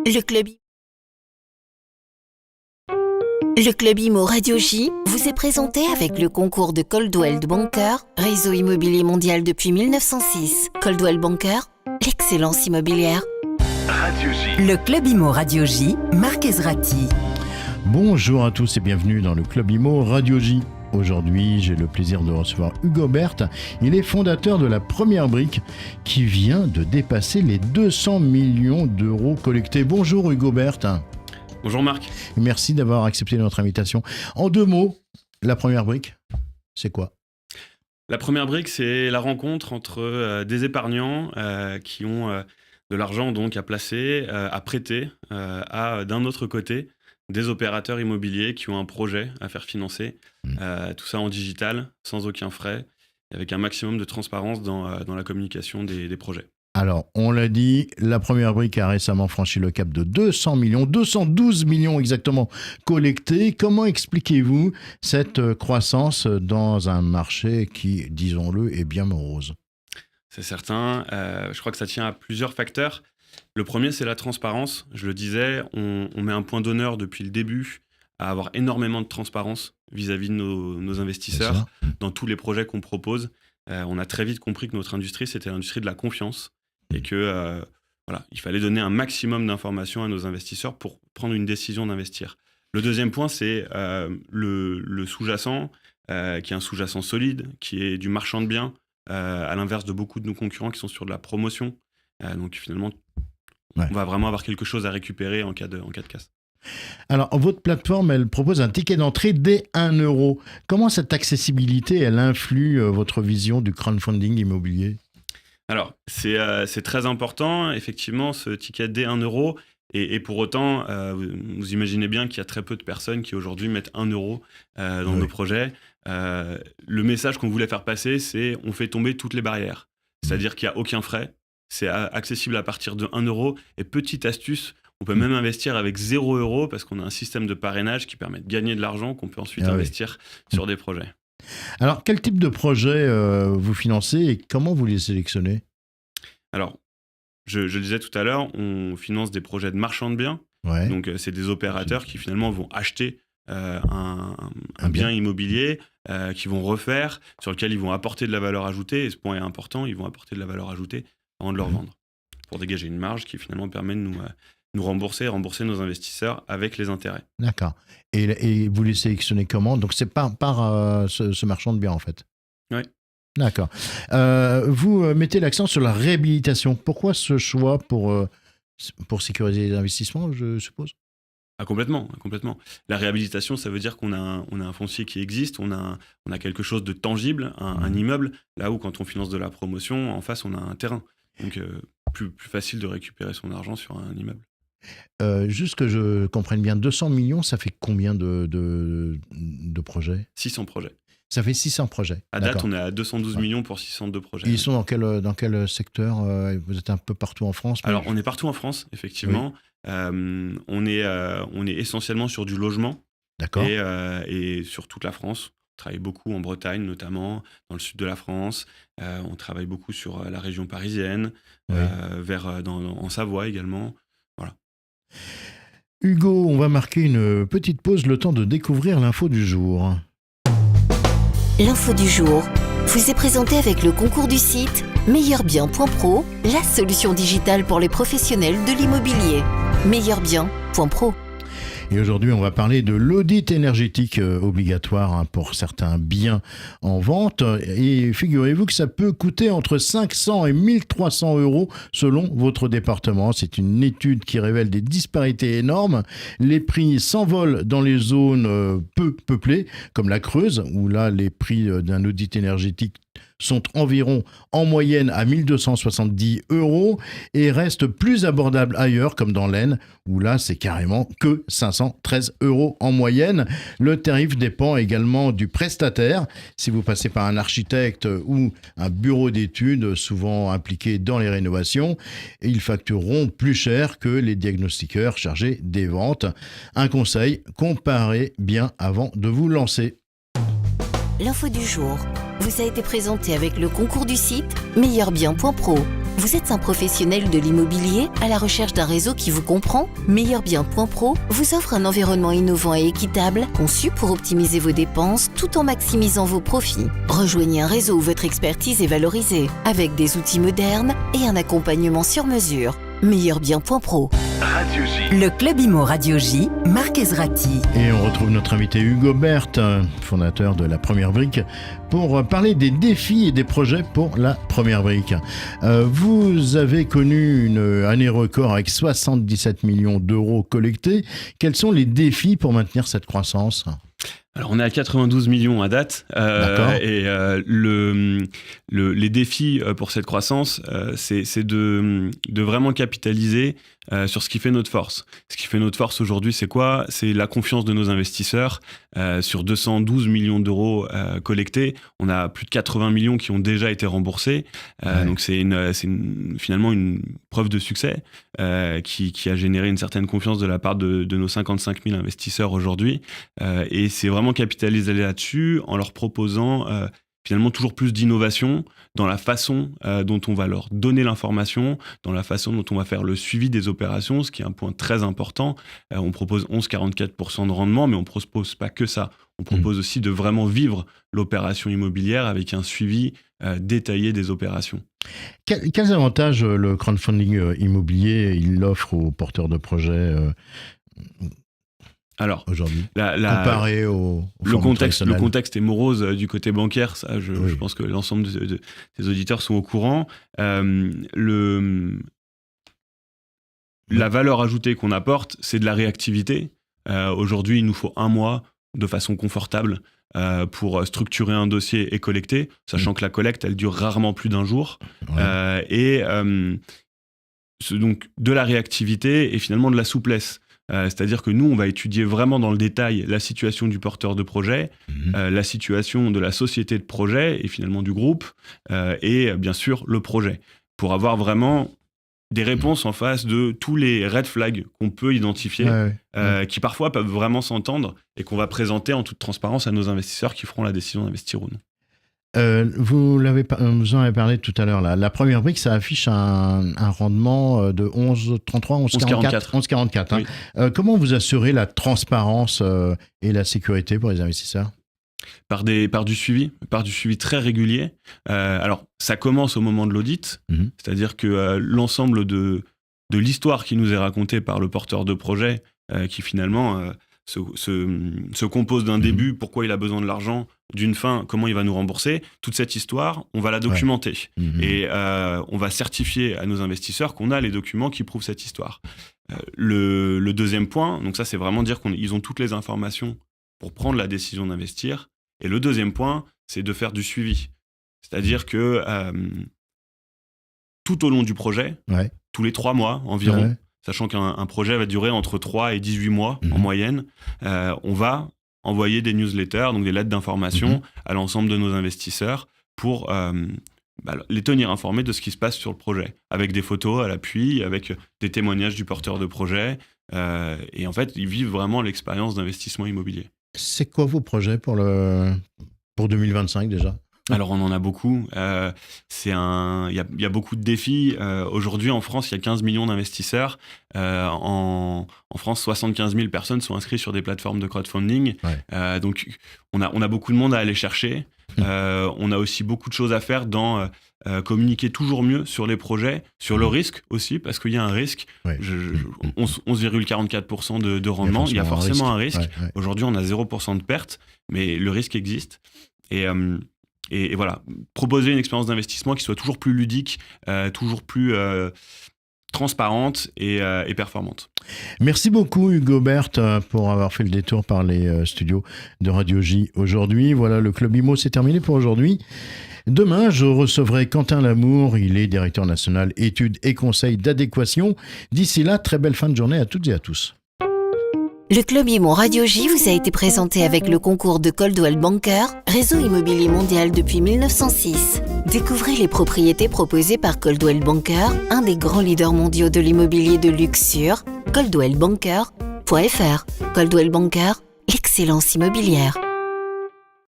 Le Club Immo Radio J vous est présenté avec le concours de Coldwell Banker, réseau immobilier mondial depuis 1906. Coldwell Banker, l'excellence immobilière. Radio J. Le Club Immo Radio J, Marc Ezrati. Bonjour à tous et bienvenue dans le Club Immo Radio J. Aujourd'hui, j'ai le plaisir de recevoir Hugo Berthe. Il est fondateur de la Première Brique qui vient de dépasser les 200 millions d'euros collectés. Bonjour Hugo Berthe. Bonjour Marc. Merci d'avoir accepté notre invitation. En 2 mots, la Première Brique, c'est quoi ? La Première Brique, c'est la rencontre entre des épargnants qui ont de l'argent donc à placer, à prêter, à d'un autre côté des opérateurs immobiliers qui ont un projet à faire financer. Tout ça en digital, sans aucun frais, avec un maximum de transparence dans la communication des projets. Alors, on l'a dit, la Première Brique a récemment franchi le cap de 200 millions, 212 millions exactement collectés. Comment expliquez-vous cette croissance dans un marché qui, disons-le, est bien morose ? C'est certain. Je crois que ça tient à plusieurs facteurs. Le premier, c'est la transparence. Je le disais, on met un point d'honneur depuis le début à avoir énormément de transparence vis-à-vis de nos investisseurs dans tous les projets qu'on propose. On a très vite compris que notre industrie, c'était l'industrie de la confiance et que il fallait donner un maximum d'informations à nos investisseurs pour prendre une décision d'investir. Le deuxième point, c'est le sous-jacent, qui est un sous-jacent solide, qui est du marchand de biens, à l'inverse de beaucoup de nos concurrents qui sont sur de la promotion. Donc finalement, on va vraiment avoir quelque chose à récupérer en cas de casse. Alors, votre plateforme, elle propose un ticket d'entrée dès 1 euro. Comment cette accessibilité, elle influe votre vision du crowdfunding immobilier ? Alors, c'est très important, effectivement, ce ticket dès 1 euro. Et pour autant, vous imaginez bien qu'il y a très peu de personnes qui aujourd'hui mettent 1 euro dans nos projets. Le message qu'on voulait faire passer, c'est on fait tomber toutes les barrières. C'est-à-dire qu'il n'y a aucun frais. C'est accessible à partir de 1 euro. Et petite astuce, on peut même investir avec 0 euro parce qu'on a un système de parrainage qui permet de gagner de l'argent qu'on peut ensuite investir sur des projets. Alors, quel type de projet vous financez et comment vous les sélectionnez ? Alors, je le disais tout à l'heure, on finance des projets de marchands de biens. Donc, c'est des opérateurs qui finalement vont acheter un bien immobilier qui vont refaire, sur lequel ils vont apporter de la valeur ajoutée. Et ce point est important, ils vont apporter de la valeur ajoutée avant de le revendre, pour dégager une marge qui finalement permet de nous rembourser nos investisseurs avec les intérêts. D'accord. Et vous les sélectionnez comment ? Donc c'est par ce marchand de biens en fait ? Oui. D'accord. Vous mettez l'accent sur la réhabilitation. Pourquoi ce choix pour sécuriser les investissements, je suppose ? Complètement. La réhabilitation, ça veut dire qu'on a un foncier qui existe, on a quelque chose de tangible, un immeuble, là où quand on finance de la promotion, en face on a un terrain. Donc plus facile de récupérer son argent sur un immeuble. Juste que je comprenne bien, 200 millions, ça fait combien de projets ? 600 projets. Ça fait 600 projets. À date, on est à 212 millions pour 602 projets. Ils sont dans quel secteur ? Vous êtes un peu partout en France ? Alors, on est partout en France, effectivement. Oui. On est essentiellement sur du logement. D'accord. Et sur toute la France. On travaille beaucoup en Bretagne, notamment, dans le sud de la France. On travaille beaucoup sur la région parisienne, en Savoie également. Voilà. Hugo, on va marquer une petite pause, le temps de découvrir l'info du jour. L'info du jour vous est présentée avec le concours du site meilleurbien.pro, la solution digitale pour les professionnels de l'immobilier. meilleurbien.pro. Et aujourd'hui, on va parler de l'audit énergétique obligatoire pour certains biens en vente. Et figurez-vous que ça peut coûter entre 500 et 1300 euros selon votre département. C'est une étude qui révèle des disparités énormes. Les prix s'envolent dans les zones peu peuplées, comme la Creuse, où là, les prix d'un audit énergétique sont environ en moyenne à 1270 euros et restent plus abordables ailleurs, comme dans l'Aisne, où là, c'est carrément que 513 euros en moyenne. Le tarif dépend également du prestataire. Si vous passez par un architecte ou un bureau d'études, souvent impliqué dans les rénovations, ils factureront plus cher que les diagnostiqueurs chargés des ventes. Un conseil, comparez bien avant de vous lancer. L'info du jour vous a été présentée avec le concours du site meilleurbien.pro. Vous êtes un professionnel de l'immobilier à la recherche d'un réseau qui vous comprend ? Meilleurbien.pro vous offre un environnement innovant et équitable, conçu pour optimiser vos dépenses tout en maximisant vos profits. Rejoignez un réseau où votre expertise est valorisée, avec des outils modernes et un accompagnement sur mesure. Meilleurbien.pro. Radio J. Le Club Imo Radio J, Marc Ezrati. Et on retrouve notre invité Hugo Berthe, fondateur de La Première Brique, pour parler des défis et des projets pour La Première Brique. Vous avez connu une année record avec 77 millions d'euros collectés. Quels sont les défis pour maintenir cette croissance ? Alors, on est à 92 millions à date. Et les défis pour cette croissance, c'est de vraiment capitaliser sur ce qui fait notre force. Ce qui fait notre force aujourd'hui, c'est quoi ? C'est la confiance de nos investisseurs. Sur 212 millions d'euros collectés, on a plus de 80 millions qui ont déjà été remboursés. Donc, c'est finalement une preuve de succès qui a généré une certaine confiance de la part de nos 55 000 investisseurs aujourd'hui. Et c'est vraiment capitaliser là-dessus en leur proposant finalement toujours plus d'innovation dans la façon dont on va leur donner l'information, dans la façon dont on va faire le suivi des opérations, ce qui est un point très important. On propose 11,44% de rendement, mais on ne propose pas que ça. On propose aussi de vraiment vivre l'opération immobilière avec un suivi détaillé des opérations. Quels avantages le crowdfunding immobilier il offre aux porteurs de projets alors, aujourd'hui, comparé au le contexte est morose du côté bancaire, ça, je pense que l'ensemble des auditeurs sont au courant. La valeur ajoutée qu'on apporte, c'est de la réactivité. Aujourd'hui, il nous faut 1 mois de façon confortable pour structurer un dossier et collecter, sachant que la collecte, elle dure rarement plus d'1 jour. Donc, de la réactivité et finalement de la souplesse. C'est-à-dire que nous, on va étudier vraiment dans le détail la situation du porteur de projet, la situation de la société de projet et finalement du groupe, et bien sûr le projet, pour avoir vraiment des réponses en face de tous les red flags qu'on peut identifier, qui parfois peuvent vraiment s'entendre et qu'on va présenter en toute transparence à nos investisseurs qui feront la décision d'investir ou non. Vous en avez parlé tout à l'heure. La Première Brique, ça affiche un rendement de 11,33, 11,44. Oui. Comment vous assurez la transparence et la sécurité pour les investisseurs ? Par du suivi très régulier. Alors, ça commence au moment de l'audit, c'est-à-dire que l'ensemble de l'histoire qui nous est racontée par le porteur de projet, qui finalement se compose d'un début, pourquoi il a besoin de l'argent, d'une fin, comment il va nous rembourser, toute cette histoire, on va la documenter. Et on va certifier à nos investisseurs qu'on a les documents qui prouvent cette histoire. Le deuxième point, donc ça c'est vraiment dire qu'ils ont toutes les informations pour prendre la décision d'investir. Et le deuxième point, c'est de faire du suivi. C'est-à-dire que tout au long du projet, tous les 3 mois environ, sachant qu'un projet va durer entre 3 et 18 mois en moyenne, on va envoyer des newsletters, donc des lettres d'information à l'ensemble de nos investisseurs pour les tenir informés de ce qui se passe sur le projet, avec des photos à l'appui, avec des témoignages du porteur de projet. Et en fait, ils vivent vraiment l'expérience d'investissement immobilier. C'est quoi vos projets pour 2025 déjà ? Alors, on en a beaucoup. Il y a beaucoup de défis. Aujourd'hui, en France, il y a 15 millions d'investisseurs. En France, 75 000 personnes sont inscrites sur des plateformes de crowdfunding. Donc, on a beaucoup de monde à aller chercher. On a aussi beaucoup de choses à faire dans communiquer toujours mieux sur les projets, sur le risque aussi, parce qu'il y a un risque. 11,44% de rendement, il y a forcément un risque. Aujourd'hui, on a 0% de perte, mais le risque existe. Et voilà, proposer une expérience d'investissement qui soit toujours plus ludique, toujours plus transparente et performante. Merci beaucoup Hugo Berthe pour avoir fait le détour par les studios de Radio J aujourd'hui. Voilà, le Club Imo, c'est terminé pour aujourd'hui. Demain, je recevrai Quentin Lamour, il est directeur national études et conseils d'adéquation. D'ici là, très belle fin de journée à toutes et à tous. Le Club Imo Radio J vous a été présenté avec le concours de Coldwell Banker, réseau immobilier mondial depuis 1906. Découvrez les propriétés proposées par Coldwell Banker, un des grands leaders mondiaux de l'immobilier de luxe sur coldwellbanker.fr. Coldwell Banker, l'excellence immobilière.